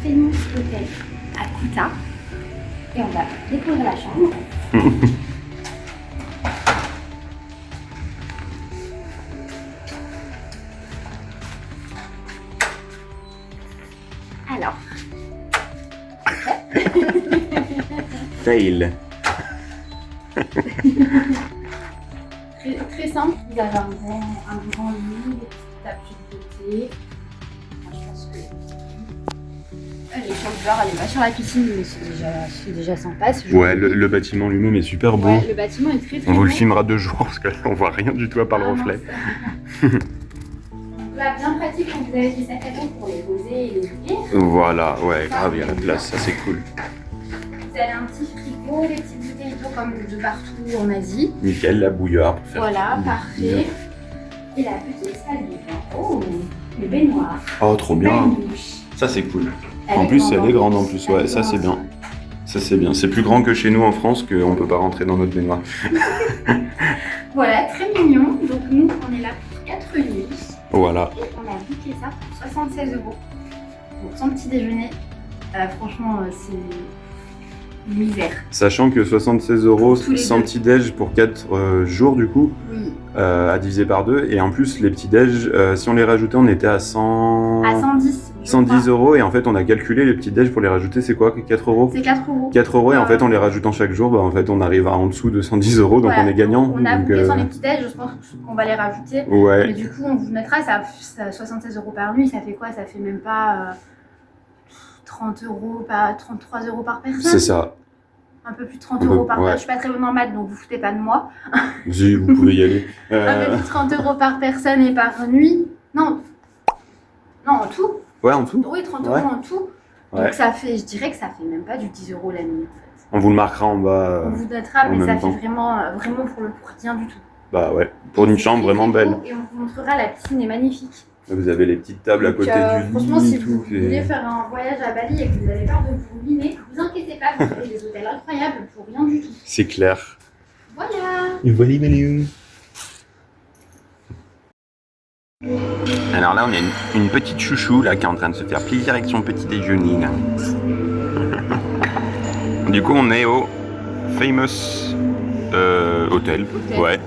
Famous Hotel à Kuta. Et on va découvrir la chambre. Alors. Fail. Très simple, vous avez un grand lit, des petites tables de côté. Moi, je pense que les chambres, elle est pas sur la piscine, mais c'est déjà sympa. Ouais, le bâtiment lui-même est super beau. Ouais, le bâtiment est très On vous beau. le filmera 2 jours parce qu'on voit rien du tout à part le reflet. Donc là, bien pratique quand vous avez des sacs à dos pour les poser et les ouvrir. Voilà, ouais, grave, il y a la place, ça c'est cool. Vous avez un petit frigo, des petites bouteilles d'eau comme de partout en Asie. Nickel, la bouilloire pour faire. Voilà, parfait. Et la petite salle de bain. Oh, le baignoire. Oh, trop bien. Une douche. Ça c'est cool. En plus, elle est grande en plus, ouais, ça c'est bien. Ça c'est bien. C'est plus grand que chez nous en France qu'on peut pas rentrer dans notre baignoire. Voilà, très mignon. Donc nous, on est là pour 4 nuits. Voilà. Et on a booké ça pour 76 €. Donc sans petit déjeuner, franchement, c'est une misère. Sachant que 76 € Tous les sans deux. petit-déj pour 4 jours du coup, Oui. à diviser par 2. Et en plus, les petits-déj, si on les rajoutait, on était à 100... À 110. je 110 crois. € et en fait on a calculé les petits déj pour les rajouter, c'est quoi, 4 €? C'est 4 €. 4 € et en fait en les rajoutant chaque jour, bah en fait on arrive à en dessous de 110 €, donc Voilà, on est gagnant. On a donc, booké sans les petits déj, je pense qu'on va les rajouter. Mais ouais, du coup, on vous mettra, ça 76 € par nuit, ça fait quoi? Ça fait même pas 30 €, 33 € par personne. c'est ça. Un peu plus de 30 € par ouais. personne. Je suis pas très bonne en maths, donc vous foutez pas de moi. Si, vous pouvez y aller. Un peu plus de 30 € par personne et par nuit. Non, en tout. Ouais, en tout. Oui, 30 € Ouais. en tout. Donc Ouais. ça fait, je dirais que ça fait même pas du 10 € la nuit en fait. On vous le marquera en bas. On vous notera, en mais ça même fait temps. vraiment pour le coup rien du tout. Bah ouais, pour une chambre vraiment belle. Et on vous montrera, la piscine est magnifique. Vous avez les petites tables à Donc, côté du franchement, lit si et vous tout. voulez faire un voyage à Bali et que vous avez peur de vous ruiner, ne vous inquiétez pas, vous avez des hôtels incroyables pour rien du tout. C'est clair. Voilà. Alors là, on a une petite chouchou là qui est en train de se faire plaisir avec son petit déjeuner. Là. Du coup, on est au Famous Hotel. Ouais.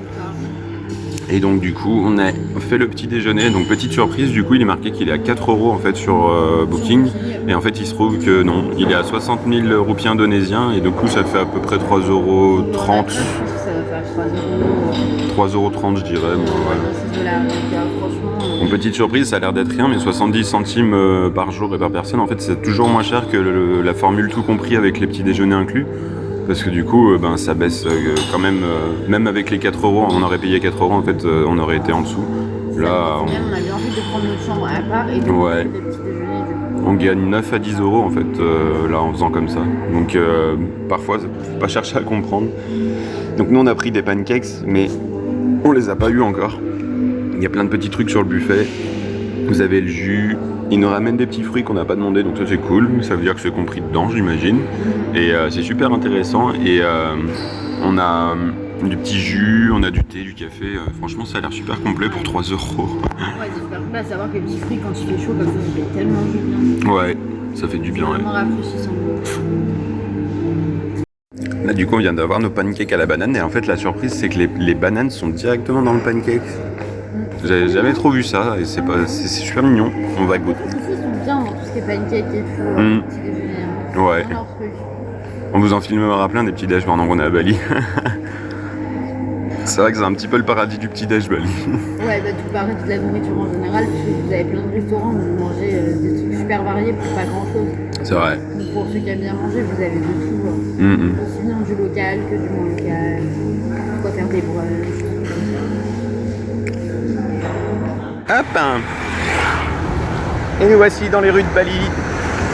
Et donc du coup, on a fait le petit déjeuner. Donc petite surprise, du coup, il est marqué qu'il est à 4 € en fait sur Booking. Et en fait, il se trouve que non, il est à 60 000 roupies indonésiens. Et du coup, ça fait à peu près 3,30 €. Ça va faire 3 €. 3,30 € je dirais. Bon, ouais. Dans ces eaux-là. Donc, franchement. Une petite surprise, ça a l'air d'être rien, mais 70 centimes par jour et par personne, en fait, c'est toujours moins cher que la formule tout compris avec les petits déjeuners inclus. Parce que du coup, ben, ça baisse quand même, même avec les 4 €, on aurait payé 4 € en fait, on aurait été en dessous. Là, On a bien envie de prendre notre chambre à part et de Ouais. prendre des petits déjeuners. Du coup. on gagne 9 à 10 € en fait, là, en faisant comme ça. Donc parfois, faut pas chercher à comprendre. Donc nous, on a pris des pancakes, mais on les a pas eu encore. Il y a plein de petits trucs sur le buffet. Vous avez le jus. Ils nous ramènent des petits fruits qu'on n'a pas demandé, donc ça c'est cool. Ça veut dire que c'est compris dedans, j'imagine. Et c'est super intéressant. Et on a du petit jus, on a du thé, du café. Franchement, ça a l'air super complet pour 3 €. Ouais, c'est super cool à savoir que les petits fruits, quand il fait chaud, comme ça, ça fait tellement du bien. Ouais, ça fait du bien. C'est Ouais. vraiment rafraîchissant. Là, du coup, on vient d'avoir nos pancakes à la banane. Et en fait, la surprise, c'est que les bananes sont directement dans le pancake. J'avais jamais trop vu ça. Et c'est super mignon. On va goûter. Ici, ils sont bien dans tout ce qui est pancake et tout, petit déjeuner. Hein. Ouais. C'est leur truc. On vous en filmera plein des petits déj pendant qu'on est à Bali. C'est vrai que c'est un petit peu le paradis du petit déj Bali. Ouais, bah, tout pareil de la nourriture en général, parce que vous avez plein de restaurants où vous mangez des trucs super variés pour pas grand chose. C'est vrai. Donc pour ceux qui aiment bien manger, vous avez de tout. Hein. Aussi bien du local que du moins local. Quoi faire des brunchs, tout comme ça. Hop. Et nous voici dans les rues de Bali.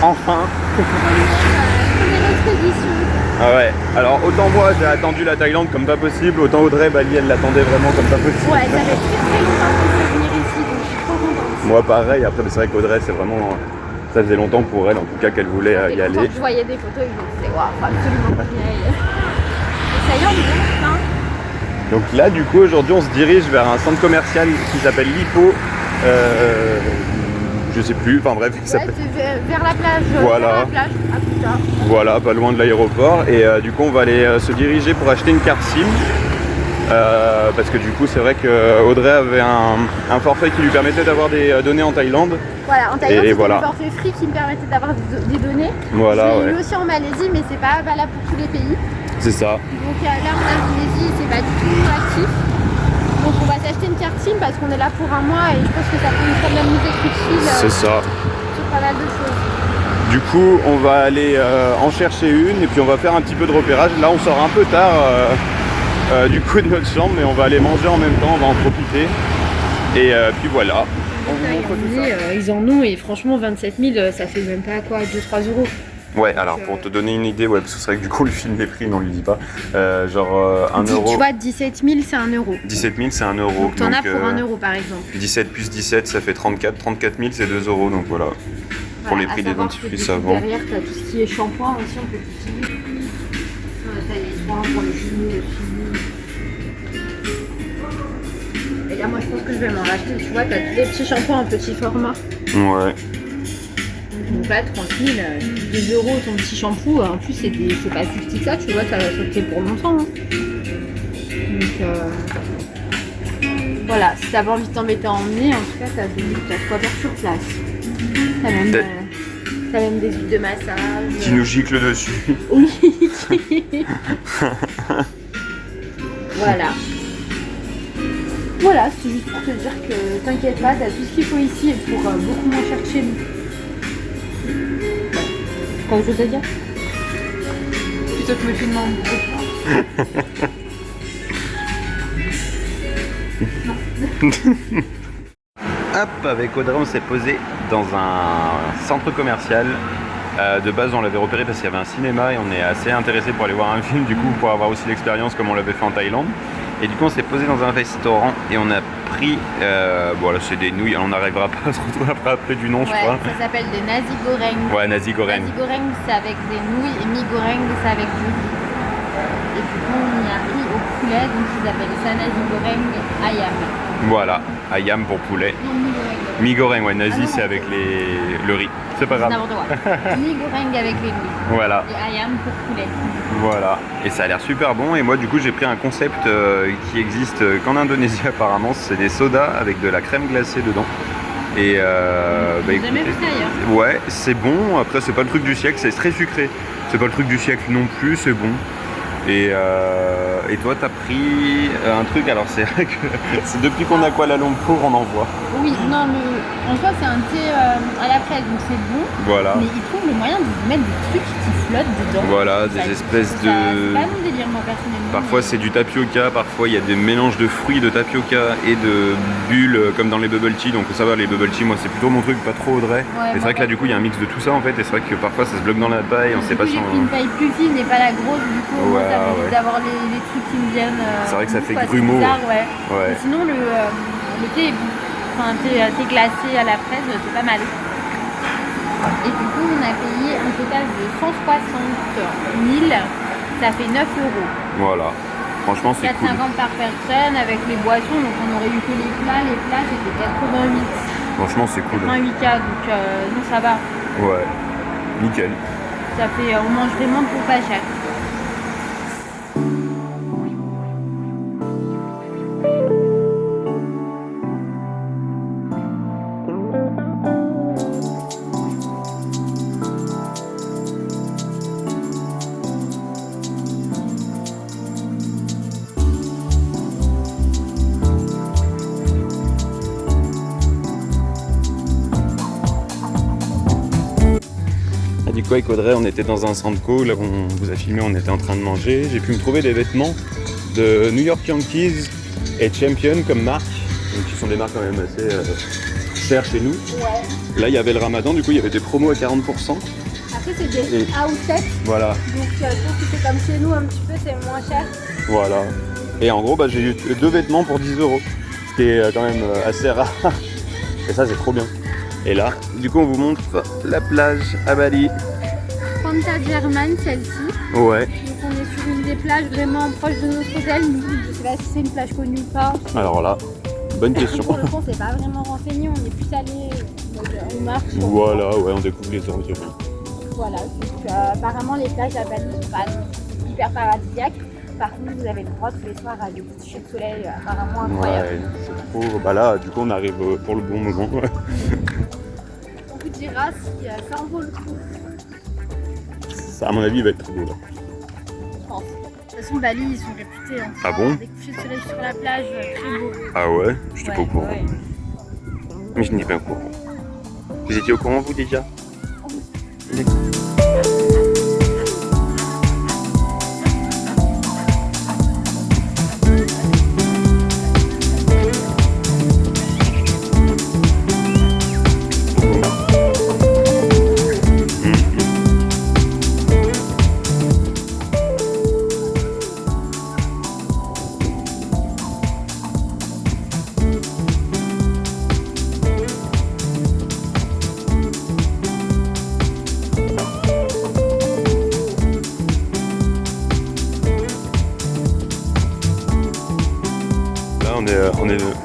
Enfin. Première expédition. Ah ouais. Alors autant moi j'ai attendu la Thaïlande comme pas possible, autant Audrey Bali elle l'attendait vraiment comme pas possible. Ouais, ça fait très longtemps que je veux venir ici, donc je suis trop contente. Moi pareil, après c'est vrai qu'Audrey c'est vraiment... Ça faisait longtemps pour elle en tout cas qu'elle voulait y Et quand aller. je voyais des photos, je me disais, waouh, faut absolument qu'on y aille. Et ça y est, on est bien, hein. Donc là du coup aujourd'hui on se dirige vers un centre commercial qui s'appelle Lippo. Je je sais plus, enfin bref. Ouais, c'est vers la plage. Voilà. Vers la plage, à plus tard. Voilà, pas loin de l'aéroport. Et du coup, on va aller se diriger pour acheter une carte SIM. Parce que du coup, c'est vrai que Audrey avait un forfait qui lui permettait d'avoir des données en Thaïlande. Voilà, en Thaïlande, Et c'était voilà. le forfait free qui me permettait d'avoir des données. Voilà, Je l'ai eu ouais. aussi en Malaisie, mais c'est pas valable pour tous les pays. C'est ça. Donc là, en Indonésie, c'est pas du tout actif. Donc on va s'acheter une carte SIM parce qu'on est là pour un mois et je pense que ça peut nous faire nous utile C'est ça. sur pas mal de choses. Du coup, on va aller en chercher une et puis on va faire un petit peu de repérage. Là, on sort un peu tard du coup de notre chambre, mais on va aller manger en même temps, on va en profiter. Et puis voilà. On vous montre tout ça. Ils en ont et franchement 27 000 ça fait même pas quoi 2-3 euros. Ouais, alors pour te donner une idée, ouais, parce que c'est vrai que du coup, on lui filme les prix, mais on lui dit pas. Genre 1 euro. Tu vois 17 000 c'est 1 euro. 17 000, c'est 1 euro. Donc t'en as pour 1 euro par exemple. 17 plus 17, ça fait 34. 34 000, c'est 2 euros, donc voilà. Pour les prix des dentifrices savants. Derrière, t'as tout ce qui est shampoing aussi, on peut l'utiliser. T'as les soins pour les cheveux aussi. Et là, moi, je pense que je vais m'en racheter. Tu vois, t'as tous les petits shampoings en petit format. Ouais. Donc là, tranquille, 2 euros ton petit shampoo. En plus, c'est pas si petit que ça, tu vois, ça va sauter pour longtemps. Hein. Donc, voilà, si t'as pas envie de t'embêter à emmener, en tout cas, t'as de quoi faire sur place. T'as même des huiles de massage. Qui nous gicle dessus. Oui. Voilà. Voilà, c'est juste pour te dire que t'inquiète pas, t'as tout ce qu'il faut ici et pour beaucoup moins cher que chez nous. T'as autre chose à dire? Plutôt que me filmer en Hop, avec Audrey, on s'est posé dans un centre commercial. De base, on l'avait repéré parce qu'il y avait un cinéma et on est assez intéressé pour aller voir un film, du coup, pour avoir aussi l'expérience comme on l'avait fait en Thaïlande. Et du coup, on s'est posé dans un restaurant et on a pris, voilà, c'est des nouilles, on n'arrivera pas à se retrouver après du nom, je crois. Ça s'appelle des nasi goreng. Ouais, nasi goreng. Nasi goreng, c'est avec des nouilles et mi goreng, c'est avec du riz. Et du coup, on y a pris au poulet, donc ils appellent ça nasi goreng ayam. Voilà, ayam pour poulet. Non, mi goreng. Mi goreng, ouais, nasi, Ah non, c'est avec le riz. C'est pas grave. N'importe quoi. Mi goreng avec les nouilles. Voilà. Et ayam pour poulet. Voilà, et ça a l'air super bon. Et moi, du coup, j'ai pris un concept qui existe qu'en Indonésie apparemment. C'est des sodas avec de la crème glacée dedans. Et J'ai jamais vu ça ailleurs. ouais, c'est bon. Après, c'est pas le truc du siècle, c'est très sucré. C'est pas le truc du siècle non plus, c'est bon. Et toi, t'as pris un truc. Alors, c'est vrai que c'est depuis qu'on a Kuala Lumpur, on en voit. Oui, non, en soi, c'est un thé à la fraise, donc c'est bon. Voilà. Mais ils trouvent le moyen de mettre des trucs qui flottent dedans. Voilà, Ça- des espèces C'est de. pas mon délire, moi, personnellement. Parfois c'est du tapioca, parfois il y a des mélanges de fruits de tapioca et de bulles comme dans les bubble tea. Donc ça va, les bubble tea, moi c'est plutôt mon truc, pas trop Audrey. Mais c'est vrai que là du coup il y a un mix de tout ça en fait. Et c'est vrai que parfois ça se bloque dans la taille, on sait pas si J'ai on. pris une taille plus fine et pas la grosse, du coup, moi, Ouais, ça permet ouais. d'avoir les trucs qui me viennent. C'est vrai que ça fait quoi, grumeau. c'est bizarre, ouais. Ouais. Et sinon, le thé, enfin, thé glacé à la fraise, c'est pas mal. Et du coup, on a payé un total de 160 000, ça fait 9 euros. Voilà. Franchement c'est cool. 4,50 par personne avec les boissons, donc on aurait eu que les plats c'était 88. Franchement c'est cool. 88K, donc non, ça va. Ouais. Nickel. Ça fait, on mange vraiment pour pas cher. Ah, du coup avec Audrey on était dans un Sandco, là on vous a filmé, on était en train de manger. J'ai pu me trouver des vêtements de New York Yankees et Champion comme marque, donc qui sont des marques quand même assez chères chez nous. Ouais. Là il y avait le Ramadan, du coup il y avait des promos à 40%. Après c'est des Et- outlets, Voilà, donc je trouve que c'est comme chez nous un petit peu, c'est moins cher. voilà. Et en gros bah, j'ai eu 2 vêtements pour 10 €, ce qui est quand même assez rare. Et ça c'est trop bien. Et là, du coup on vous montre la plage à Bali. Panta German, celle-ci. Ouais. Donc on est sur une des plages vraiment proches de notre hôtel. Nous, je sais pas si c'est une plage connue ou pas. Alors là, bonne question. Pour le coup, on s'est pas vraiment renseigné, on est plus allé. on marche. Voilà, ouais, on découvre les environs. Voilà, donc apparemment les plages à Bali sont pas hyper paradisiaques. Par contre, vous avez le droit tous les soirs à des petits couchers de soleil apparemment incroyables. Ouais, c'est trop. Bah là, du coup, on arrive pour le bon moment. Ouais. On vous dira si ça en vaut le coup. Ça, à mon avis, va être très beau là. Je pense. De toute façon, Bali, ils sont réputés. Hein, Ah bon? Des couchers de soleil sur la plage, très beaux. Ah ouais? Je n'étais pas au courant. Ouais. Mais je n'étais pas au courant. Vous étiez au courant, vous, déjà?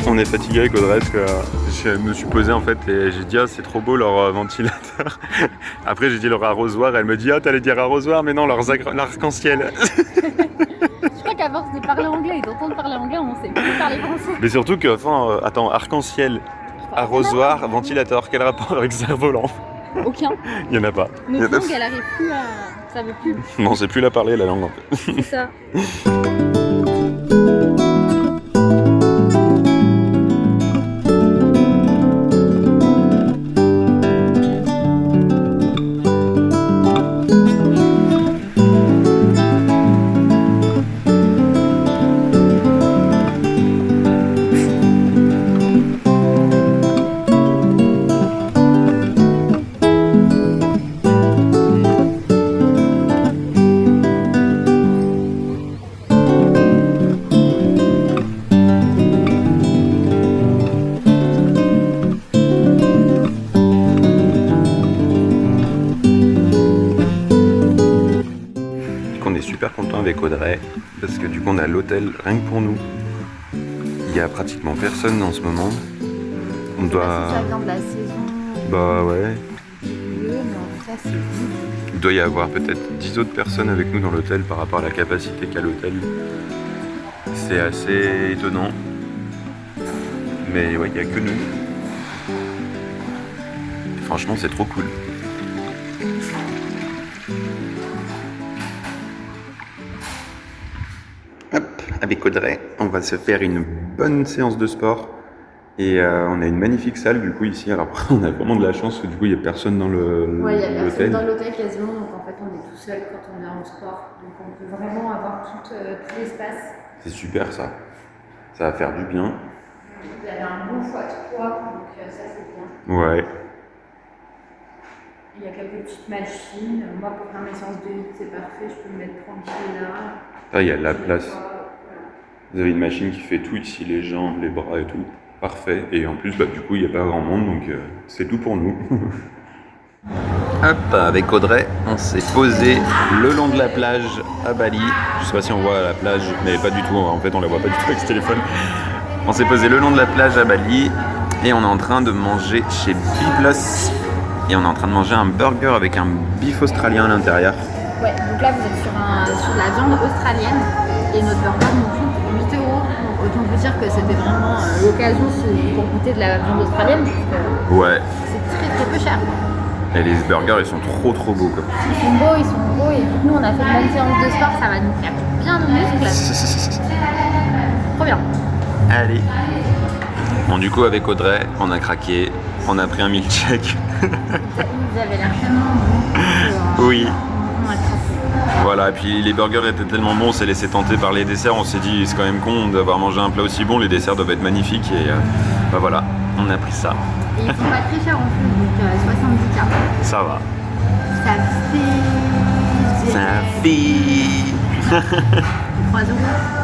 On est fatigué avec Audrey parce que je me suis posé en fait et j'ai dit ah c'est trop beau leur ventilateur. Après j'ai dit leur arrosoir, elle me dit ah t'allais dire arrosoir mais non l'arc-en-ciel. Je crois qu'à force de parler anglais et d'entendre parler anglais, on sait plus parler français. Mais surtout que enfin attends arc-en-ciel, arrosoir, ventilateur, quel rapport avec cerf-volant? Aucun. Il y en a pas. Notre langue elle arrive plus à... ça veut plus. Non on sait plus la parler la langue en fait. C'est ça. Avec Audrey parce que du coup on a l'hôtel rien que pour nous. Il y a pratiquement personne en ce moment. On doit. Ça vient de la saison. Bah ouais. Mais en tout cas c'est vide. Il doit y avoir peut-être 10 autres personnes avec nous dans l'hôtel par rapport à la capacité qu'a l'hôtel. C'est assez étonnant. Mais ouais, il n'y a que nous. Et franchement c'est trop cool. Avec Audrey, on va se faire une bonne séance de sport et on a une magnifique salle du coup ici. Alors on a vraiment de la chance que du coup il n'y a personne dans l'hôtel. Ouais, il n'y a personne dans l'hôtel quasiment, donc en fait on est tout seul quand on vient au sport. Donc on peut vraiment avoir tout l'espace. C'est super ça. Ça va faire du bien. Vous avez un bon choix de poids, donc ça c'est bien. Ouais. Il y a quelques petites machines. Moi pour faire mes séances de hit c'est parfait, je peux me mettre tranquille là. Ah, il y a de la place. Vous avez une machine qui fait tout ici, les jambes, les bras et tout. Parfait. Et en plus, bah, du coup, il n'y a pas grand monde, donc c'est tout pour nous. Hop, avec Audrey, on s'est posé le long de la plage à Bali. Je sais pas si on voit la plage, mais pas du tout. En fait, on la voit pas du tout avec ce téléphone. On s'est posé le long de la plage à Bali et on est en train de manger chez Biblos. Et on est en train de manger un burger avec un beef australien à l'intérieur. Ouais, donc là vous êtes sur de la viande australienne et notre burger nous coûte 8 €. Donc autant vous dire que c'était vraiment l'occasion pour goûter de la viande australienne parce que ouais. C'est très très peu cher. Et les burgers ils sont trop beaux quoi. Ils sont beaux et nous on a fait une bonne séance de sport, ça va nous faire bien nos muscles. Trop bien. Allez. Bon du coup avec Audrey, on a craqué, on a pris un milkshake. Vous avez l'air tellement bon. Oui. On a craqué. Voilà, et puis les burgers étaient tellement bons, on s'est laissé tenter par les desserts, on s'est dit c'est quand même con d'avoir mangé un plat aussi bon, les desserts doivent être magnifiques et bah voilà, on a pris ça. Et ils sont pas très chers en plus, donc 70 €. Ça va. Ça fait 3 €.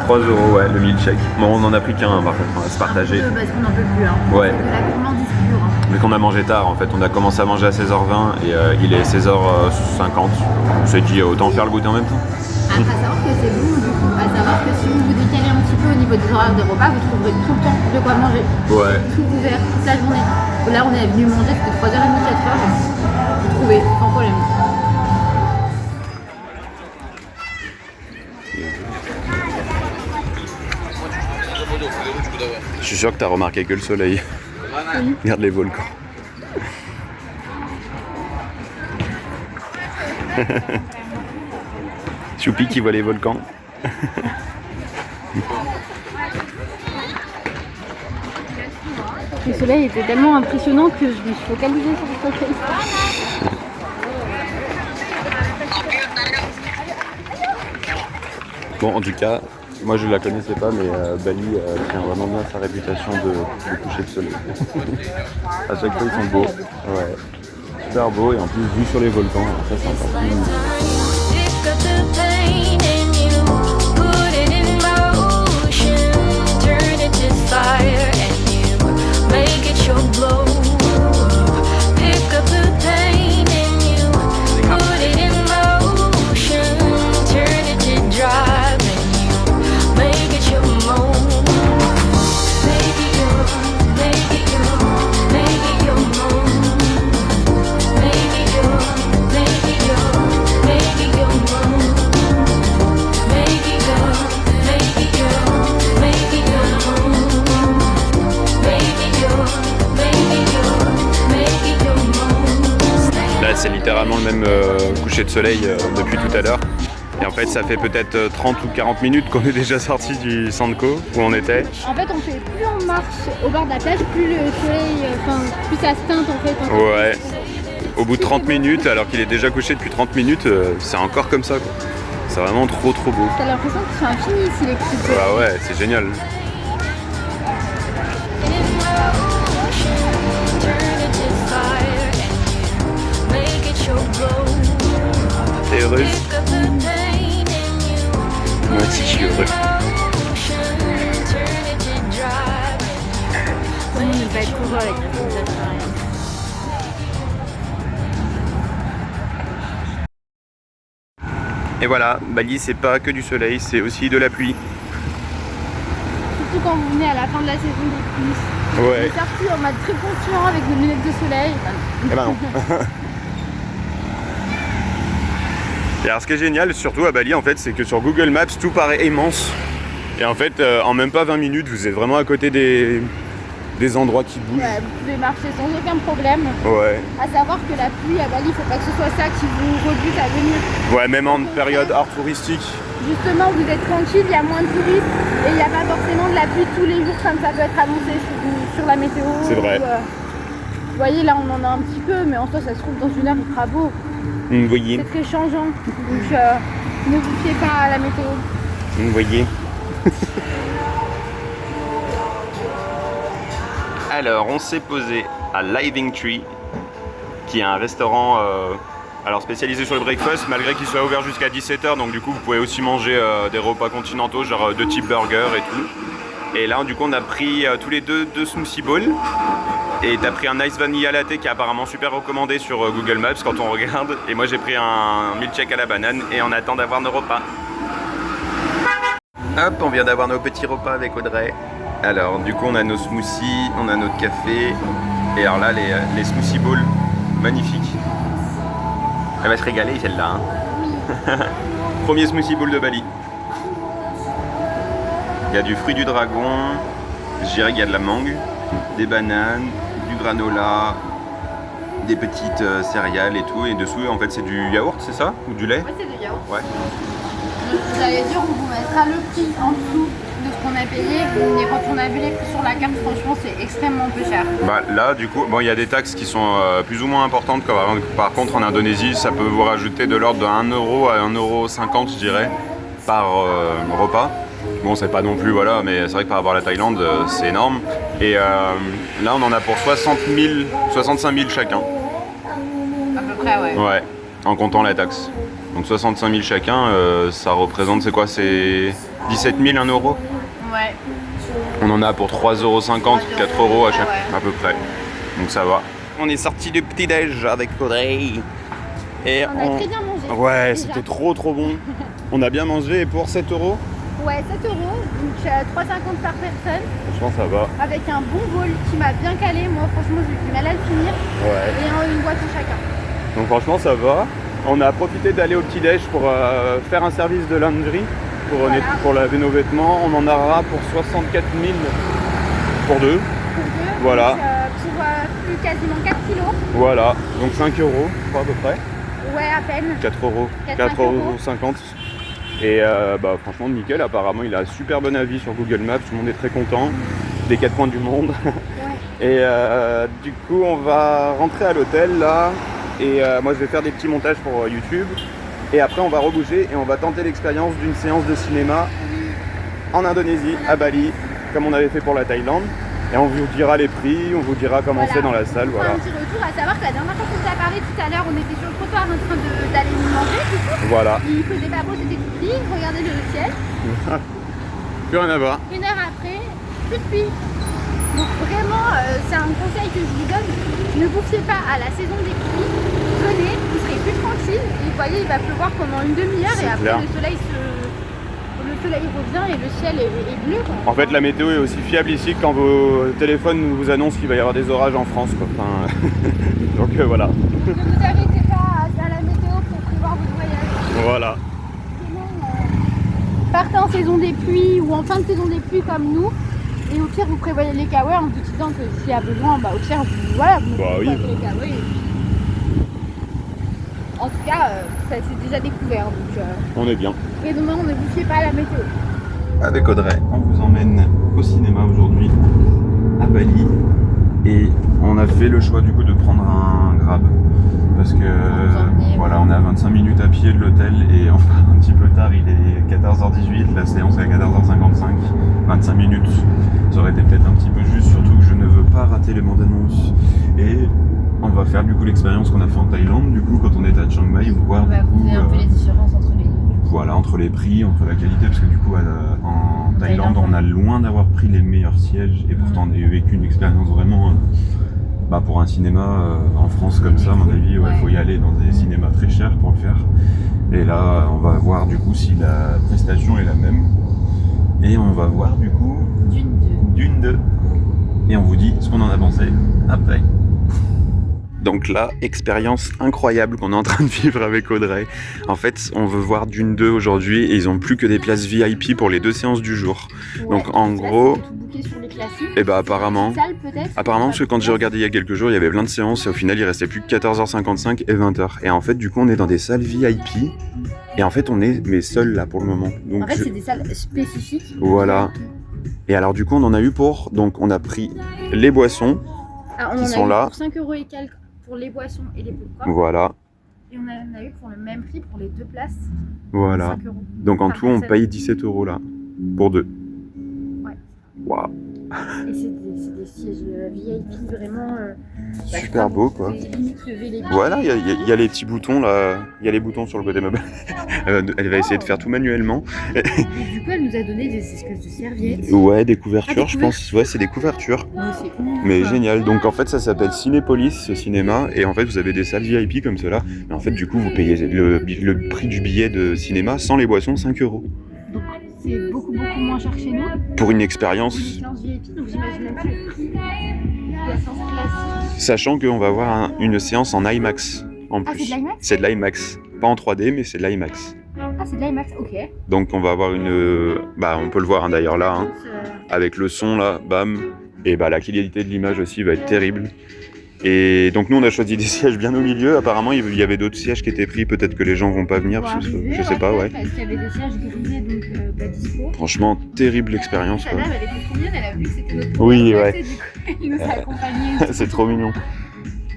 3 € ouais, le milkshake. Bon, on en a pris qu'un par contre, on va se partager. Parce qu'on n'en peut plus. Hein. Ouais. C'est de la gourmandise pure. Hein. Mais qu'on a mangé tard en fait, on a commencé à manger à 16h20 et il est 16h50. On s'est dit autant faire le goûter en même temps. À savoir que c'est bon, du coup. À savoir que si vous vous décalez un petit peu au niveau des horaires des repas, vous trouverez tout le temps de quoi manger. Ouais. Tout ouvert, toute la journée. Là, on est venu manger, c'était 3h30, 4h. Vous trouvez, sans problème. Je suis sûr que t'as remarqué que le soleil. Regarde les volcans. Choupi qui voit les volcans. Le soleil était tellement impressionnant que je me suis focalisée sur le soleil. Bon, en tout cas, moi je la connaissais pas, mais Bali tient vraiment bien sa réputation de coucher de soleil. À chaque fois, ils sont beaux. Ouais. Super beau et en plus, vue sur les volcans, très sympa. C'est littéralement le même coucher de soleil depuis tout à l'heure. Et en fait, ça fait peut-être 30 ou 40 minutes qu'on est déjà sorti du Sandco où on était. En fait, on fait plus on marche au bord de la plage, plus le soleil, plus ça se teinte en fait. Ouais. Au bout de 30 minutes, alors qu'il est déjà couché depuis 30 minutes, c'est encore comme ça, quoi. C'est vraiment trop beau. T'as l'impression que c'est infini ici les couchers de soleil. Bah ouais, c'est génial. T'es heureuse? Moi aussi je suis heureux. On va être heureux avec la sensation. Et voilà, Bali c'est pas que du soleil, c'est aussi de la pluie. Surtout quand vous venez à la fin de la saison des pluies. Ouais. On est sorti en mode très conscient avec des lunettes de soleil. Eh ben non. Et alors ce qui est génial surtout à Bali en fait, c'est que sur Google Maps tout paraît immense. Et en fait en même pas 20 minutes vous êtes vraiment à côté des endroits qui bougent. Ouais, vous pouvez marcher sans aucun problème. Ouais. À savoir que la pluie à Bali, il faut pas que ce soit ça qui vous rebute à venir. Ouais, même en période hors touristique. Justement, vous êtes tranquille, il y a moins de touristes et il n'y a pas forcément de la pluie tous les jours comme ça peut être annoncé sur la météo. C'est vrai. Vous voyez, là on en a un petit peu, mais en soi ça se trouve dans une heure il fera beau. Vous voyez. C'est très changeant, donc ne vous fiez pas à la météo. Vous voyez. Alors, on s'est posé à Living Tree, qui est un restaurant alors spécialisé sur le breakfast, malgré qu'il soit ouvert jusqu'à 17h, donc du coup vous pouvez aussi manger des repas continentaux, genre de type burger et tout. Et là, du coup, on a pris tous les deux smoothie bowls. Et t'as pris un Ice Vanilla Latte qui est apparemment super recommandé sur Google Maps quand on regarde. Et moi j'ai pris un milkshake à la banane et on attend d'avoir nos repas. Hop, on vient d'avoir nos petits repas avec Audrey. Alors du coup on a nos smoothies, on a notre café. Et alors là les smoothie bowls, magnifiques. Elle va se régaler celle-là. Hein. Premier smoothie bowl de Bali. Il y a du fruit du dragon, je dirais qu'il y a de la mangue, des bananes, du granola, des petites céréales et tout. Et dessous, en fait, c'est du yaourt, c'est ça? Ou du lait? Oui, c'est du yaourt. Ouais. J'allais dire, on vous mettra le prix en dessous de ce qu'on a payé. Mais quand on a vu les prix sur la carte, franchement, c'est extrêmement peu cher. Bah, là, du coup, bon, il y a des taxes qui sont plus ou moins importantes. Par contre, en Indonésie, ça peut vous rajouter de l'ordre de 1 euro à 1,50 € je dirais, par repas. Bon, c'est pas non plus, voilà, mais c'est vrai que par rapport à la Thaïlande, c'est énorme. Et là, on en a pour 65 000 chacun. À peu près, ouais. Ouais, en comptant la taxe. Donc 65 000 chacun, ça représente, c'est quoi? C'est 17 000, 1 euro? Ouais. On en a pour 3,50 €, 4 € à chaque, ouais. à peu près. Donc ça va. On est sorti du petit-déj avec Audrey. Et On a très bien mangé. Ouais, déjà. c'était trop bon. On a bien mangé et pour 7 €, Ouais, 7 euros, donc 3,50 par personne, Franchement, ça va. avec un bon bol qui m'a bien calé. Moi, franchement, j'ai eu du mal à le finir. Ouais. Et une boisson chacun. Donc franchement, ça va. On a profité d'aller au petit-déj pour faire un service de laundry pour laver nos vêtements. On en aura pour 64 000 pour deux. Pour deux. Voilà. Donc, pour plus quasiment 4 kilos. Voilà, donc 5 euros, je crois à peu près. Ouais, à peine. 4 euros, 4 euros 50. Et bah, franchement, nickel. Apparemment, il a super bon avis sur Google Maps. Tout le monde est très content. Des 4 coins du monde. Ouais. Et du coup, on va rentrer à l'hôtel là. Et moi, je vais faire des petits montages pour YouTube. Et après, on va rebouger et on va tenter l'expérience d'une séance de cinéma en Indonésie, à Bali, comme on avait fait pour la Thaïlande. Et on vous dira les prix, on vous dira comment c'est dans la salle. Pour Voilà. un petit retour, à savoir que la dernière fois qu'on s'est parlé tout à l'heure, on était sur le trottoir en train d'aller manger. Du coup, Voilà. il faisait pas beau, c'était tout gris. Regardez le ciel. Plus rien à voir. Une heure après, plus de pluie. Donc vraiment, c'est un conseil que je vous donne. Ne vous fiez pas à la saison des pluies. Venez, vous serez plus tranquille. Et vous voyez, il va pleuvoir pendant une demi-heure et C'est après clair. le soleil revient et le ciel est bleu. Quoi. En fait, la météo est aussi fiable ici que quand vos téléphones vous annoncent qu'il va y avoir des orages en France. Quoi. Enfin, donc voilà. Ne vous arrêtez pas à la météo pour prévoir votre voyage. Voilà. Sinon, partez en saison des pluies ou en fin de saison des pluies comme nous. Et au pire, vous prévoyez les kawaii en vous disant que s'il y a besoin, bah, au pire, vous Bah oui. prévoyez les kawaii. En tout cas, ça c'est déjà découvert. Donc, On est bien. et demain, ne vous fiez pas à la météo. Avec Audrey, on vous emmène au cinéma aujourd'hui à Bali. Et on a fait le choix du coup de prendre un Grab. Parce que voilà, on est à 25 minutes à pied de l'hôtel et on part un petit peu tard, il est 14h18, la séance est à 14h55, 25 minutes. Ça aurait été peut-être un petit peu juste, surtout que je ne veux pas rater les bandes annonces. Et on va faire du coup l'expérience qu'on a fait en Thaïlande, du coup quand on était à Chiang Mai, voir On va du coup, goûter un peu les différences entre les deux. voilà, entre les prix, entre la qualité, parce que du coup en Thaïlande on a loin d'avoir pris les meilleurs sièges et pourtant on a vécu une expérience vraiment pour un cinéma en France comme ça, à mon avis, il faut y aller dans des cinémas très chers pour le faire. Et là on va voir du coup si la prestation est la même. Et on va voir du coup Dune 2. Et on vous dit ce qu'on en a pensé après. Donc là, expérience incroyable qu'on est en train de vivre avec Audrey. En fait, on veut voir Dune 2 aujourd'hui et ils ont plus que des places VIP pour les 2 séances du jour. Donc en gros, et bah apparemment, parce que quand j'ai regardé il y a quelques jours, il y avait plein de séances et au final il restait plus que 14h55 et 20h. Et en fait, du coup, on est dans des salles VIP et en fait, on est seuls là pour le moment. Donc, En fait, c'est des salles spécifiques. Voilà. Et alors du coup, on en a eu donc on a pris les boissons qui sont là. Pour 5 € et quelques pour les boissons et les popcorn. Voilà. Et on en a eu pour le même prix pour les 2 places. Voilà. 5 €. Donc en Par tout, on personne. paye 17 € là, pour 2. Ouais. Waouh. Et c'est des sièges VIP vraiment Super beau quoi. Limite lever les pieds. Voilà, il y a les petits boutons là, il y a les boutons sur le côté meuble. Elle va essayer de faire tout manuellement. Et du coup, elle nous a donné des espèces de serviettes. Ouais, des couvertures, je pense. Ouais, c'est des couvertures. Ouais, c'est ouf. Mais génial. Donc en fait, ça s'appelle Cinépolis, ce cinéma. Et en fait, vous avez des salles VIP comme cela. Mais en fait, du coup, vous payez le prix du billet de cinéma sans les boissons, 5 €. Donc c'est beaucoup moins cher que chez nous. Pour une expérience. Pour une séance VIP, donc j'imagine même pas le prix de la séance classique. Sachant qu'on va avoir une séance en IMAX en Ah, plus. c'est de l'IMAX ? C'est de l'IMAX. Pas en 3D, mais c'est de l'IMAX. Ah, c'est de l'IMAX, ok. Donc on va avoir on peut le voir d'ailleurs là, avec le son là, bam. Et la qualité de l'image aussi va être terrible. Et donc nous on a choisi des sièges bien au milieu. Apparemment il y avait d'autres sièges qui étaient pris. Peut-être que les gens vont pas venir. Je sais pas, ouais. Parce qu'il y avait des sièges grillés, donc pas dispo. Franchement, terrible expérience Sa quoi. dame, elle était trop mignonne, elle a vu que c'était notre Oui, première ouais. place, et du coup, elle nous a accompagnés. C'est trop mignon.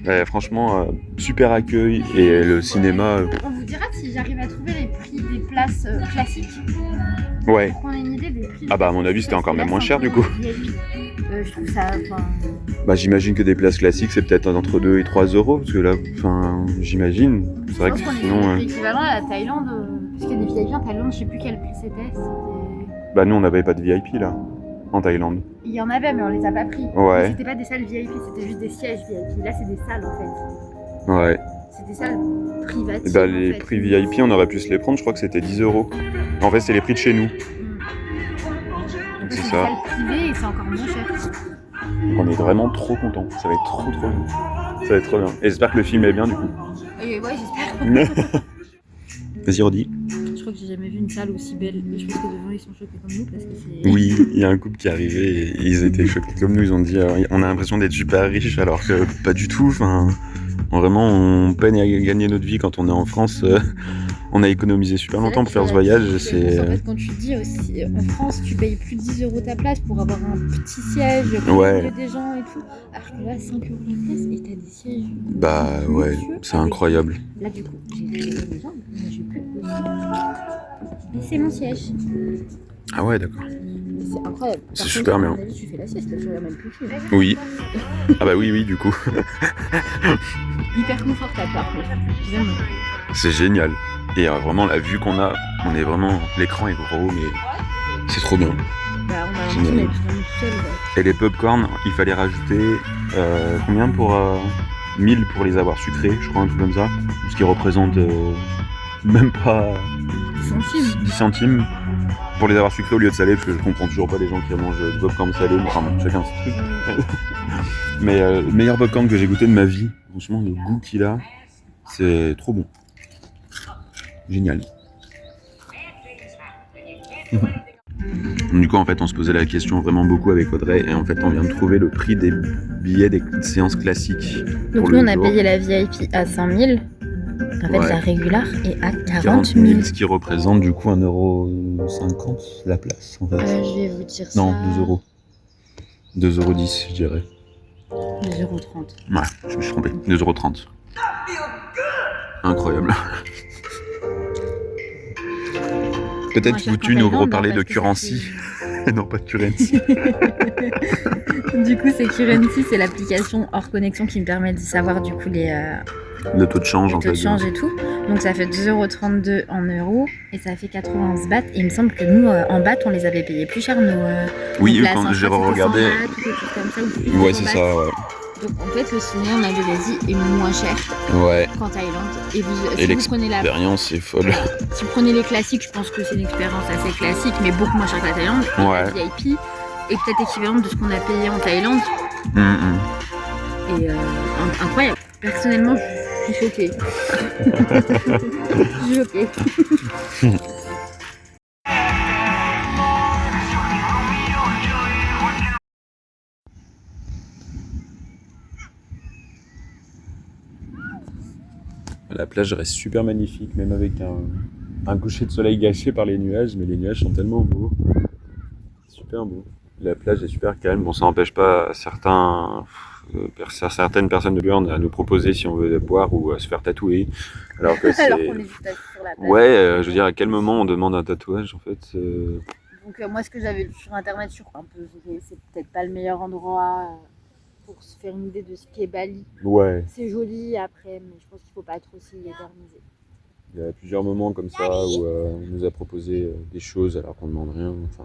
Ouais, franchement, super accueil et le cinéma. On vous dira si j'arrive à trouver les prix des places classiques. Ouais. Pour qu'on ait une idée des prix. Ah bah à mon avis c'était encore même moins cher du coup. Je trouve ça. J'imagine que des places classiques c'est peut-être entre 2 et 3 € parce que là, j'imagine. C'est vrai que je pense qu'on sinon. est l'équivalent à la Thaïlande, parce qu'il y a des VIP en Thaïlande, je sais plus quel prix c'était. Nous on n'avait pas de VIP là, en Thaïlande. Il y en avait, mais on les a pas pris. Ouais. Mais c'était pas des salles VIP, c'était juste des sièges VIP. Là, c'est des salles en fait. Ouais. C'est des salles privatives. Les prix VIP on aurait pu se les prendre, je crois que c'était 10 €. En fait c'est les prix de chez nous. ça. salle privée et c'est encore moins cher. On est vraiment trop contents. Ça va être trop bien. Ça va être trop bien. Et j'espère que le film est bien du coup. Et ouais, j'espère. Vas-y, redis. Je crois que j'ai jamais vu une salle aussi belle. Et je pense que devant ils sont choqués comme nous parce que c'est. Oui, il y a un couple qui est arrivé et ils étaient choqués comme nous. Ils ont dit on a l'impression d'être super riches alors que pas du tout. Enfin, vraiment, on peine à gagner notre vie quand on est en France. On a économisé super longtemps pour faire ce voyage. C'est... En fait, quand tu dis aussi, en France, tu payes plus de 10 € ta place pour avoir un petit siège, au Ouais. milieu des gens et tout. Alors que là, 5 € la place et t'as des sièges. Bah ouais, c'est incroyable. Là, du coup, j'ai réglé mes jambes, mais j'ai plus. Et c'est mon siège. Ah ouais, d'accord. C'est incroyable. Par C'est contre, super à bien. mon avis, tu fais la sieste, là, tu la même plus. Oui. Ah bah oui, du coup. Hyper confortable, par contre. Vraiment. C'est génial. Et vraiment, la vue qu'on a, on est vraiment... L'écran est gros, mais c'est trop bien. Bah, on a Génial. l'impression d'être vraiment tout seul. Ouais. Et les popcorn, il fallait rajouter combien pour 1000 pour les avoir sucrés, je crois, un truc comme ça. Ce qui représente même pas 10 centimes pour les avoir sucrés au lieu de salés, parce que je comprends toujours pas les gens qui mangent du popcorn salé. Enfin, bon, chacun ses trucs. Mais le meilleur popcorn que j'ai goûté de ma vie, franchement, le goût qu'il a, c'est trop bon. Génial. Du coup, en fait, on se posait la question vraiment beaucoup avec Audrey, et en fait, on vient de trouver le prix des billets des séances classiques. Donc, nous, on a payé la VIP à 5 000. En fait, la régular est à 40 000. Ce qui représente du coup 1,50 € la place. En fait. Je vais vous dire ça. Non, 2 €. 2,10 €, je dirais. 2,30 €. Ouais, je me suis trompé. 2,30 €. Incroyable. Peut-être faut-tu nous reparler de Currency. Non, pas de Currency. Du coup, c'est Currency, c'est l'application hors connexion qui me permet de savoir du coup le taux de change, en fait. Le taux de change et tout. Donc ça fait 2,32 € en euros et ça fait 91 bahts. Et il me semble que nous, en bahts, on les avait payés plus cher, oui, places, quand j'ai regardé. Ouais, c'est ça, ouais. Donc en fait, le ciné, on avait dit, est moins cher qu'en Thaïlande. Et si vous prenez l'expérience est folle. Si vous prenez les classiques, je pense que c'est une expérience assez classique, mais beaucoup moins chère que la Thaïlande. Ouais. La VIP est peut-être équivalente de ce qu'on a payé en Thaïlande. Et incroyable. Personnellement, je suis choquée. Je suis choquée. La plage reste super magnifique, même avec un coucher de soleil gâché par les nuages, mais les nuages sont tellement beaux. Super beau. La plage est super calme. Bon, ça n'empêche pas certaines personnes de Burn à nous proposer si on veut boire ou à se faire tatouer. Alors que c'est... Alors qu'on est juste assis sur la plage. Ouais, je veux dire, à quel moment on demande un tatouage en fait Donc moi, ce que j'avais lu sur internet, c'est peut-être pas le meilleur endroit pour se faire une idée de ce qu'est Bali. Ouais. C'est joli après, mais je pense qu'il faut pas trop s'y éterniser. Il y a plusieurs moments comme ça où on nous a proposé des choses alors qu'on ne demande rien. Enfin,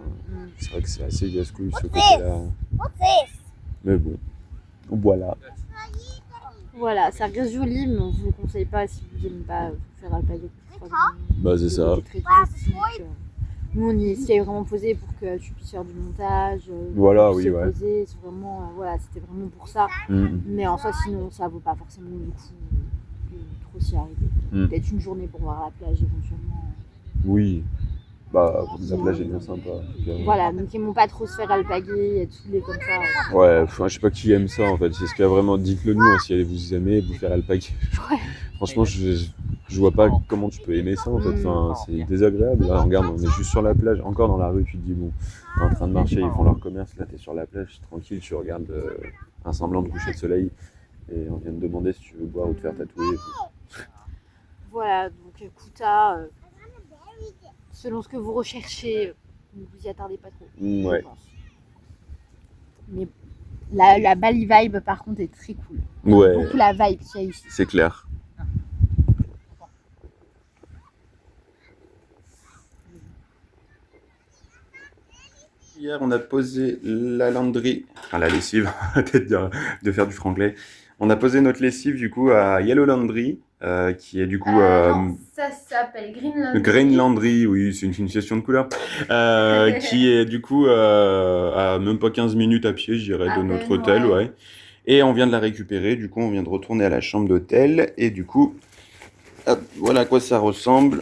c'est vrai que c'est assez casse-couille ce côté-là. Mais bon, voilà. Voilà, ça reste joli, mais on vous le conseille pas si vous n'aimez pas faire alpaguer. Bah c'est ça. Nous on y s'y est vraiment posé pour que tu puisses faire du montage. Voilà, oui, ouais. Posé, c'est vraiment, c'était vraiment pour ça. Mais en soi, sinon, ça vaut pas forcément le coup de trop s'y arriver. Peut-être une journée pour voir la plage éventuellement. Oui. Bah, la plage est bien sympa. Voilà, donc ils m'ont pas trop se faire alpaguer, être saoulés comme ça. Ouais, je sais pas qui aime ça en fait. C'est ce qu'il y a vraiment. Dites-le nous hein, si vous aimez vous faire alpaguer. Ouais. Franchement, je vois pas comment tu peux aimer ça en fait. Enfin, c'est désagréable. Là, regarde, on est juste sur la plage, encore dans la rue. Tu te dis, bon, t'es en train de marcher, ils font leur commerce. Là, t'es sur la plage, tranquille, tu regardes un semblant de coucher de soleil. Et on vient de demander si tu veux boire ou te faire tatouer. Voilà, donc Kuta, selon ce que vous recherchez, ne vous y attardez pas trop. Ouais. Je pense. Mais la Bali vibe, par contre, est très cool. Ouais. Beaucoup la vibe qu'il y a ici. C'est clair. Hier, on a posé la laundry, enfin la lessive, peut-être de faire du franglais. On a posé notre lessive du coup à Yellow Laundry qui est du coup non, ça s'appelle Greenland. Greenlandry, oui, c'est une question de couleur, qui est du coup à même pas 15 minutes à pied, je dirais, À de peine, notre hôtel, ouais. ouais. Et on vient de la récupérer, du coup on vient de retourner à la chambre d'hôtel, et du coup, hop, voilà à quoi ça ressemble.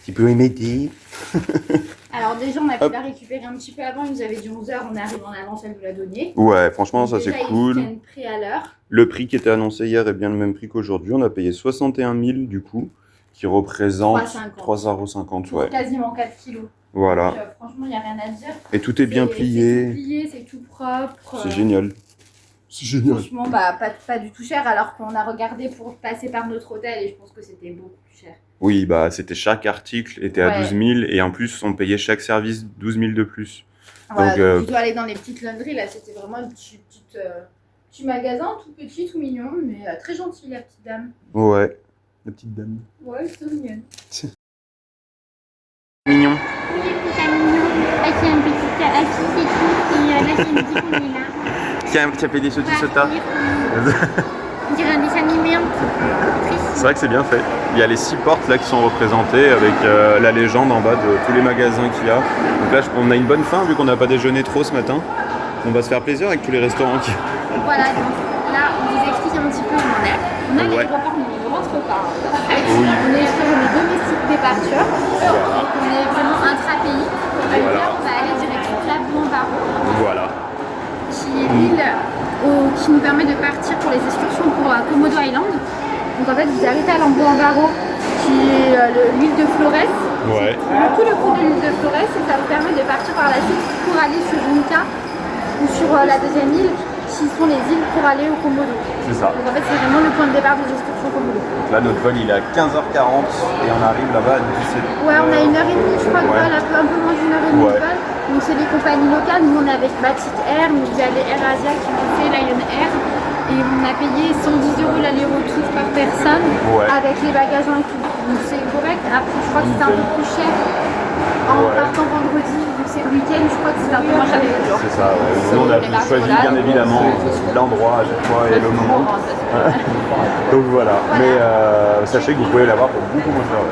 Tu peux m'aider? Alors déjà, on a pu Hop. la récupérer un petit peu avant. Il nous avait dit 11h, on est arrivé en avance, elle nous l'a donné. Ouais, franchement, ça Déjà, c'est ils cool. tiennent prêt à l'heure. Le prix qui était annoncé hier est bien le même prix qu'aujourd'hui. On a payé 61 000 du coup, qui représente 3,50 €. Pour Ouais. quasiment 4 kilos. Voilà. Donc, franchement, il n'y a rien à dire. Et tout est bien C'est tout plié. plié, c'est tout propre. C'est génial. C'est génial. Franchement, pas du tout cher, alors qu'on a regardé pour passer par notre hôtel et je pense que c'était beaucoup plus cher. Oui, bah c'était chaque article était à Ouais. 12 000 et en plus on payait chaque service 12 000 de plus. Voilà, Donc, donc, plutôt aller dans les petites launderies, là, c'était vraiment un petit magasin, tout petit, tout mignon, mais très gentil, la petite dame. Ouais. La petite dame. Ouais, c'est mignonne. Mignon. Oui, c'est ça, mignon. Là, c'est un petit assis et tout. Et là, c'est une petite qu'on est là. Qui a fait des sautis-sautas. On dirait un dessin animé un petit peu triste. C'est vrai que c'est bien fait. Il y a les 6 portes là qui sont représentées avec la légende en bas de tous les magasins qu'il y a. Donc là, on a une bonne faim vu qu'on n'a pas déjeuné trop ce matin. On va se faire plaisir avec tous les restaurants qui... Voilà, donc là, on vous explique un petit peu où on est. On a Ouais. l'aéroport, mais on ne rentre pas. Oui. On est sur une domestique départure. Donc on est vraiment intra-pays. Et Voilà. là, on va aller direction Clap-Bambaro, Voilà. qui est l'île qui nous permet de partir pour les excursions pour Komodo Island. Donc en fait, vous arrêtez à Lambambaro, qui est l'île de Flores. Ouais. Tout le coup de l'île de Flores, et ça vous permet de partir par la suite pour aller sur Nika ou sur la deuxième île, qui sont les îles pour aller au Komodo. C'est ça. Donc en fait, c'est vraiment le point de départ des excursions Komodo. Là, notre vol il est à 15h40 et on arrive là-bas à 17h. Ouais, on a 1h30, je crois, de Ouais. vol, un peu moins d'1h30 Ouais. de vol. Donc c'est des compagnies locales. Nous, on est avec Batik Air, nous il y avait Air Asia qui ont fait Lion Air. Et on a payé 110 € l'aller-retour par personne, Ouais. avec les bagages inclus. Donc c'est correct. Après, je crois que c'est un peu plus cher en Ouais. partant vendredi, vu que c'est le week-end, je crois que c'est un peu moins cher les autres jours. C'est ça, ouais. Nous on a choisi bien évidemment l'endroit à chaque fois et le moment. Donc voilà. Mais sachez que vous pouvez l'avoir pour beaucoup moins cher.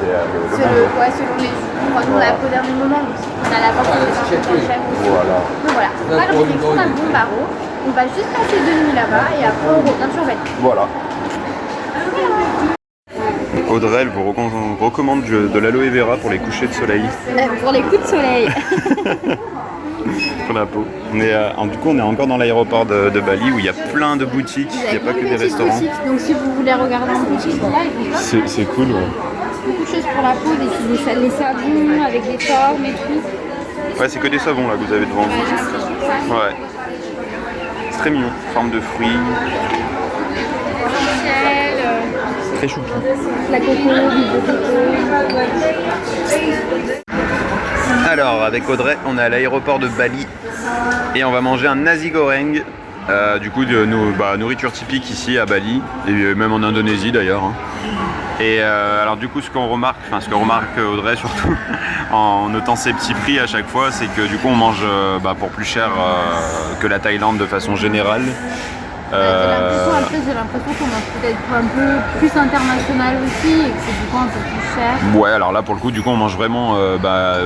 C'est le bon. Ouais, selon les jours. Nous, on l'a pas au dernier moment, donc on a la porte qui est un peu moins cher aussi. Voilà. Donc voilà, on va dans direction Lambambaro. On va juste passer 2 nuits là-bas et après on revient sur Bali. Voilà. Audrey, elle vous recommande de l'aloe vera pour les couchers de soleil, Pour les coups de soleil. pour la peau. Du coup, on est encore dans l'aéroport de Bali où il y a plein de boutiques, il n'y a pas que des restaurants. Donc si vous voulez regarder un boutique, là, ils ont C'est cool, ouais. beaucoup de choses pour la peau, les savons avec des formes et tout. Ouais, c'est que des savons là que vous avez devant vous. J'ai l'impression que ça, Ouais. C'est très mignon, forme de fruits, ciel, très choupi. la coco, l'huile de coco. Alors, avec Audrey, on est à l'aéroport de Bali et on va manger un nasi goreng. Du coup, de nourriture typique ici à Bali et même en Indonésie d'ailleurs. Hein. Et alors du coup, ce qu'on remarque Audrey surtout en notant ces petits prix à chaque fois, c'est que du coup on mange pour plus cher que la Thaïlande de façon générale. J'ai l'impression qu'on mange peut-être un peu plus international aussi et que c'est du coup un peu plus cher. Ouais, alors là pour le coup, du coup on mange vraiment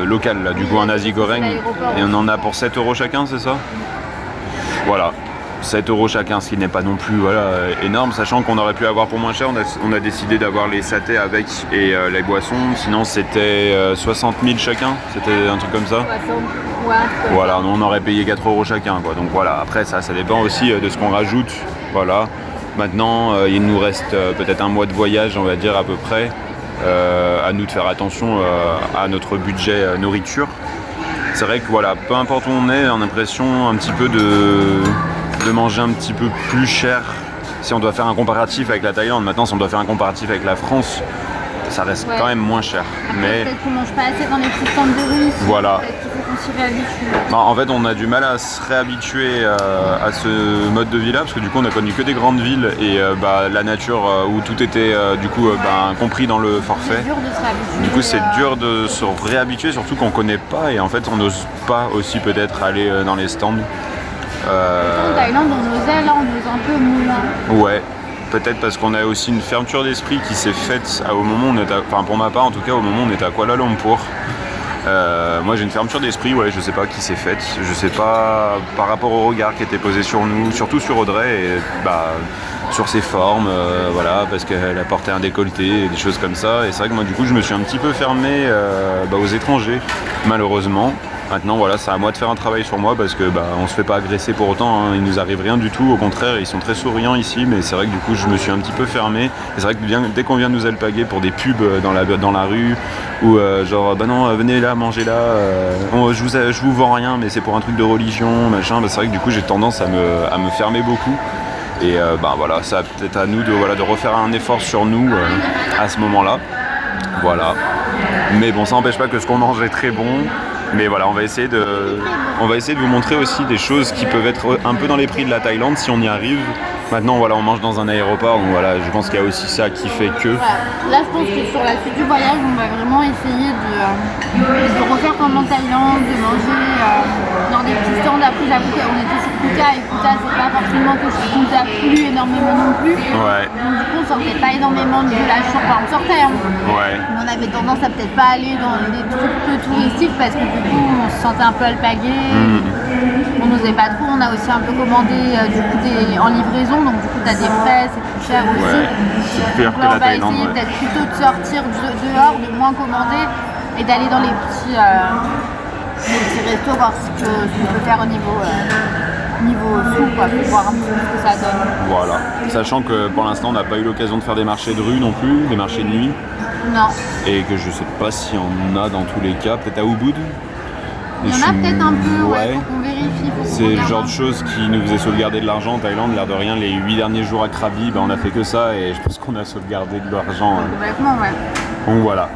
local, là, du coup un nasi goreng et on en a pour 7 € chacun, c'est ça? Voilà. 7 € chacun, ce qui n'est pas non plus énorme, sachant qu'on aurait pu avoir pour moins cher. On a décidé d'avoir les satés avec et les boissons, sinon c'était 60 000 chacun, c'était un truc comme ça. Voilà, on aurait payé 4 € chacun, quoi. Donc voilà, après ça dépend aussi de ce qu'on rajoute. Voilà. Maintenant, il nous reste peut-être un mois de voyage, on va dire à peu près. À nous de faire attention à notre budget nourriture. C'est vrai que voilà, peu importe où on est, on a l'impression un petit peu de manger un petit peu plus cher si on doit faire un comparatif avec la Thaïlande. Maintenant, si on doit faire un comparatif avec la France, ça reste quand même moins cher. Après, mais peut-être qu'on mange pas assez dans les petits stands de rue ici. Voilà. Peut-être qu'il faut qu'on s'y réhabitue. Non, en fait, on a du mal à se réhabituer à ce mode de vie-là, parce que du coup, on a connu que des grandes villes et la nature où tout était compris dans le forfait. C'est dur de se réhabituer. Du coup, c'est dur de se réhabituer, surtout qu'on connaît pas et en fait, on n'ose pas aussi peut-être aller dans les stands. En Thaïlande, on osait, là, on ose un peu moins. Ouais. peut-être parce qu'on a aussi une fermeture d'esprit qui s'est faite au moment où on était, enfin pour ma part en tout cas, au moment où on était à Kuala Lumpur. Moi j'ai une fermeture d'esprit, ouais, je sais pas qui s'est faite, je sais pas par rapport au regard qui était posé sur nous, surtout sur Audrey et sur ses formes, voilà, parce qu'elle a porté un décolleté et des choses comme ça. Et c'est vrai que moi du coup je me suis un petit peu fermé aux étrangers, malheureusement. Maintenant voilà, c'est à moi de faire un travail sur moi parce que on se fait pas agresser pour autant, hein. Il nous arrive rien du tout, au contraire ils sont très souriants ici, mais c'est vrai que du coup je me suis un petit peu fermé. Et c'est vrai que dès qu'on vient nous alpaguer pour des pubs dans la rue ou genre non venez là, mangez là, je vous vends rien mais c'est pour un truc de religion, machin, c'est vrai que du coup j'ai tendance à me fermer beaucoup. Et voilà, ça peut-être à nous de refaire un effort sur nous à ce moment-là. Voilà. Mais bon, ça n'empêche pas que ce qu'on mange est très bon. Mais voilà, on va essayer de vous montrer aussi des choses qui peuvent être un peu dans les prix de la Thaïlande si on y arrive. Maintenant, voilà, on mange dans un aéroport, donc voilà, je pense qu'il y a aussi ça qui fait que... Là, je pense que sur la suite du voyage, on va vraiment essayer de refaire comme en Thaïlande, de manger dans des petits stands. Après, j'avoue qu'on était sur Kuta, et Kuta, c'est pas forcément que je nous a plu énormément non plus. Ouais. Donc du coup, on sortait pas énormément de la chambre. Enfin, on sortait, hein. Ouais. Mais on avait tendance à peut-être pas aller dans des trucs peu touristiques parce que du coup, on se sentait un peu alpagué. On n'osait pas trop, on a aussi un peu commandé du coup en livraison, donc du coup t'as des frais, c'est plus cher aussi. Ouais, c'est plus cher que là, la on va Thaïlande. essayer peut-être plutôt de sortir dehors, de moins commander et d'aller dans les petits restos, voir ce qu'on peut faire au niveau sous, quoi, pour voir un petit peu ce que ça donne. Voilà, sachant que pour l'instant on n'a pas eu l'occasion de faire des marchés de rue non plus, des marchés de nuit. Non. Et que je sais pas si on a dans tous les cas, peut-être à Ubud. Il y en a peut-être un peu, ouais, faut qu'on vérifie. C'est le genre de choses qui nous faisait sauvegarder de l'argent en Thaïlande, l'air de rien. Les 8 derniers jours à Krabi, on a fait que ça et je pense qu'on a sauvegardé de l'argent. Complètement, ouais. Donc voilà,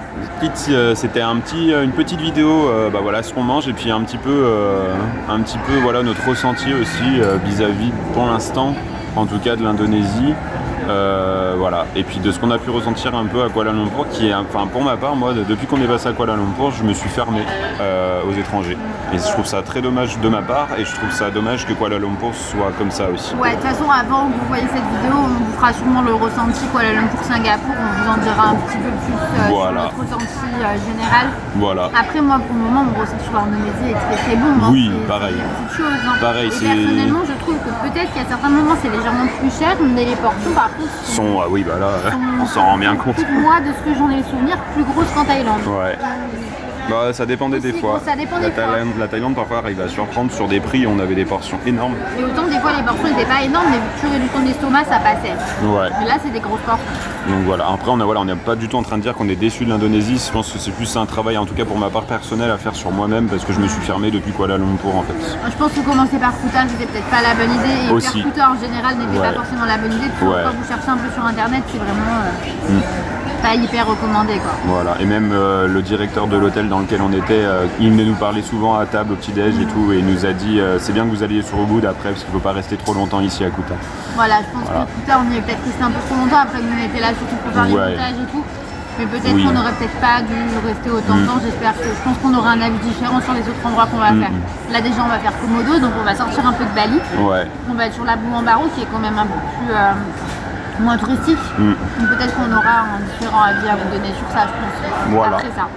c'était une petite vidéo, voilà ce qu'on mange et puis un petit peu voilà notre ressenti aussi vis-à-vis pour l'instant, en tout cas de l'Indonésie. Voilà, et puis de ce qu'on a pu ressentir un peu à Kuala Lumpur, qui est, enfin pour ma part, moi depuis qu'on est passé à Kuala Lumpur, je me suis fermé aux étrangers. Et je trouve ça très dommage de ma part, et je trouve ça dommage que Kuala Lumpur soit comme ça aussi. Ouais, de toute façon, avant que vous voyez cette vidéo, on vous fera sûrement le ressenti Kuala Lumpur-Singapour, on vous en dira un petit peu plus sur notre ressenti général. Voilà. Après, moi, pour le moment, mon ressenti sur l'Indonésie est très très bon. Oui, c'est pareil. C'est une petite chose. Hein. Pareil, et personnellement, je trouve que peut-être qu'à certains moments, c'est légèrement plus cher, mais les portions, par contre, oui, bah là, on s'en rend bien compte. Moi, de ce que j'en ai le souvenir, plus grosses qu'en Thaïlande. Ouais. Bah, ça dépendait des fois. Ça dépend des fois. La Thaïlande parfois arrive à surprendre sur des prix, on avait des portions énormes. Et autant des fois les portions n'étaient pas énormes, mais vu que tu réduis ton estomac, ça passait. Ouais. Mais là, c'est des grosses portions. Donc voilà, après on n'est pas du tout en train de dire qu'on est déçu de l'Indonésie, je pense que c'est plus un travail, en tout cas pour ma part personnelle, à faire sur moi-même parce que je me suis fermé depuis Kuala Lumpur en fait. Je pense que commencer par Kuta, c'était peut-être pas la bonne idée, et aussi. faire Kuta en général n'était pas forcément la bonne idée. Quand vous cherchez un peu sur internet, c'est vraiment pas hyper recommandé quoi. Voilà, et même le directeur de l'hôtel dans lequel on était, il venait nous parler souvent à table au petit-déj et tout, et il nous a dit c'est bien que vous alliez sur Ubud après parce qu'il ne faut pas rester trop longtemps ici à Kuta. Voilà, je pense que Kuta on y est peut-être resté un peu trop longtemps, après nous on était là surtout pour faire les montages et tout. Mais peut-être qu'on n'aurait peut-être pas dû rester autant de temps, je pense qu'on aura un avis différent sur les autres endroits qu'on va faire. Là déjà on va faire Komodo, donc on va sortir un peu de Bali. Ouais. On va être sur la Boumambaru qui est quand même un peu plus moins touristique. Donc peut-être qu'on aura un différent avis à vous donner sur ça, je pense. Voilà. Après ça.